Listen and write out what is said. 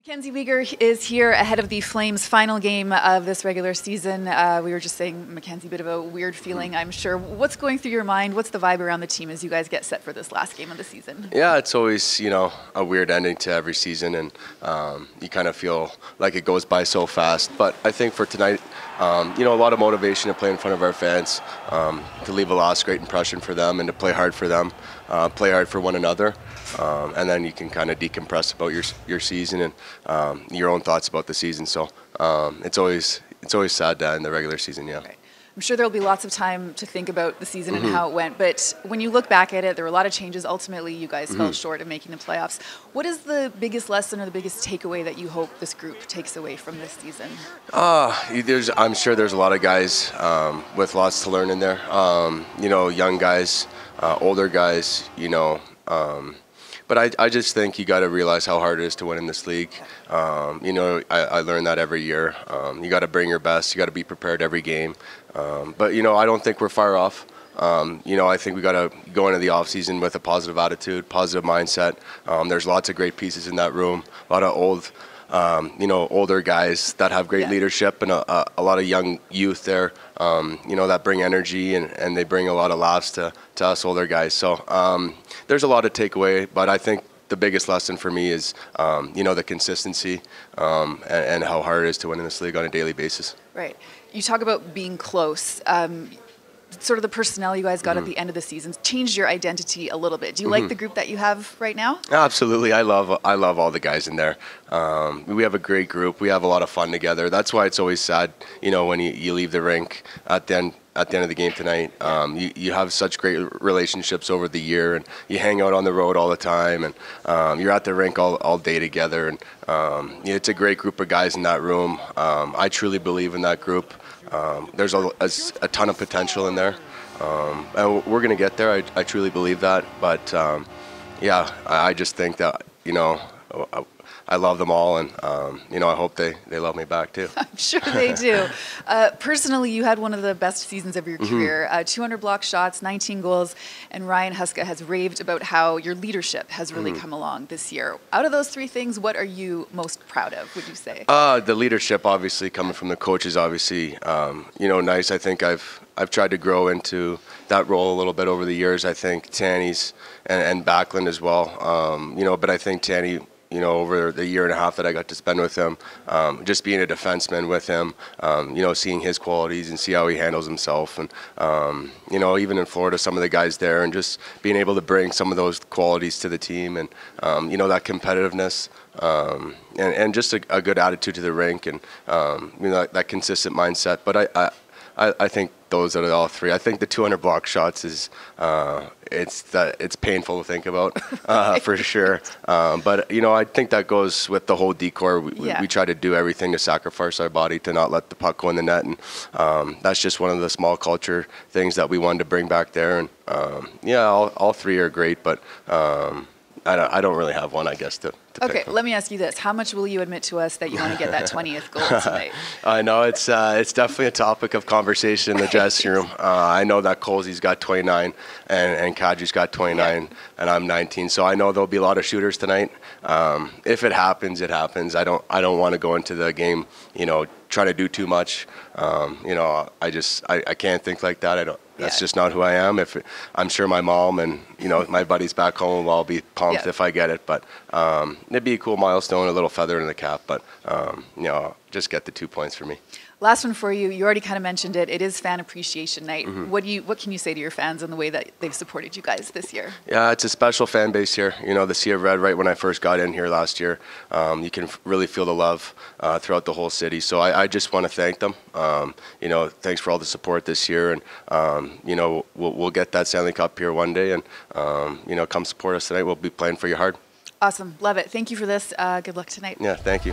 Mackenzie Weegar is here ahead of the Flames' final game of this regular season. We were just saying, Mackenzie, a bit of a weird feeling, I'm sure. What's going through your mind? What's the vibe around the team as you guys get set for this last game of the season? Yeah, it's always, a weird ending to every season, and you kind of feel like it goes by so fast. But I think for tonight, a lot of motivation to play in front of our fans, to leave a last great impression for them and to play hard for them, play hard for one another. And then you can kind of decompress about your season and your own thoughts about the season. So it's always sad to end the regular season, yeah. Right. I'm sure there'll be lots of time to think about the season and how it went, but when you look back at it, there were a lot of changes. Ultimately, you guys fell short of making the playoffs. What is the biggest lesson or the biggest takeaway that you hope this group takes away from this season? I'm sure there's a lot of guys with lots to learn in there. Young guys, older guys, But I just think you got to realize how hard it is to win in this league. I learn that every year. You got to bring your best. You got to be prepared every game. But I don't think we're far off. I think we got to go into the offseason with a positive attitude, positive mindset. There's lots of great pieces in that room. A lot of older guys that have great leadership, and a lot of young youth there, that bring energy and they bring a lot of laughs to us older guys. So there's a lot to take away, but I think the biggest lesson for me is, the consistency and how hard it is to win in this league on a daily basis. Right. You talk about being close. Sort of the personnel you guys got at the end of the season changed your identity a little bit. Do you like the group that you have right now? Absolutely. I love all the guys in there. We have a great group. We have a lot of fun together. That's why it's always sad, when you leave the rink at the end of the game tonight. You have such great relationships over the year, and you hang out on the road all the time, and you're at the rink all day together. And it's a great group of guys in that room. I truly believe in that group. There's a ton of potential in there, and we're going to get there. I truly believe that. But I just think that I love them all, and I hope they love me back too. I'm sure they do. Personally, you had one of the best seasons of your career. 200 block shots, 19 goals, and Ryan Huska has raved about how your leadership has really come along this year. Out of those three things, what are you most proud of, would you say? The leadership, obviously, coming from the coaches, obviously, nice. I think I've tried to grow into that role a little bit over the years. I think Tanny's and Backlund as well, but I think Tanny, over the year and a half that I got to spend with him, just being a defenseman with him, seeing his qualities and see how he handles himself. And, even in Florida, some of the guys there, and just being able to bring some of those qualities to the team, and, that competitiveness, and just a good attitude to the rink, and, that consistent mindset. But I think those are all three. I think the 200 block shots is it's painful to think about for sure. But I think that goes with the whole decor. We try to do everything to sacrifice our body to not let the puck go in the net, and that's just one of the small culture things that we wanted to bring back there. And all three are great, but I don't really have one, I guess, to okay, let me ask you this. How much will you admit to us that you want to get that 20th goal tonight? I know it's definitely a topic of conversation in the dressing room. I know that Colsey's got 29 and Kadri's got 29 and I'm 19. So I know there'll be a lot of shooters tonight. If it happens, it happens. I don't want to go into the game, trying to do too much. I can't think like that. That's just not who I am. I'm sure my mom and my buddies back home will all be pumped if I get it. But it'd be a cool milestone, a little feather in the cap. But just get the 2 points for me. Last one for you. You already kind of mentioned it. It is Fan Appreciation Night. What can you say to your fans on the way that they've supported you guys this year? Yeah, it's a special fan base here. The Sea of Red, right when I first got in here last year, you can really feel the love throughout the whole city. So I just want to thank them. Thanks for all the support this year, and we'll get that Stanley Cup here one day, and come support us tonight. We'll be playing for you hard. Awesome. Love it. Thank you for this. Good luck tonight. Yeah, thank you.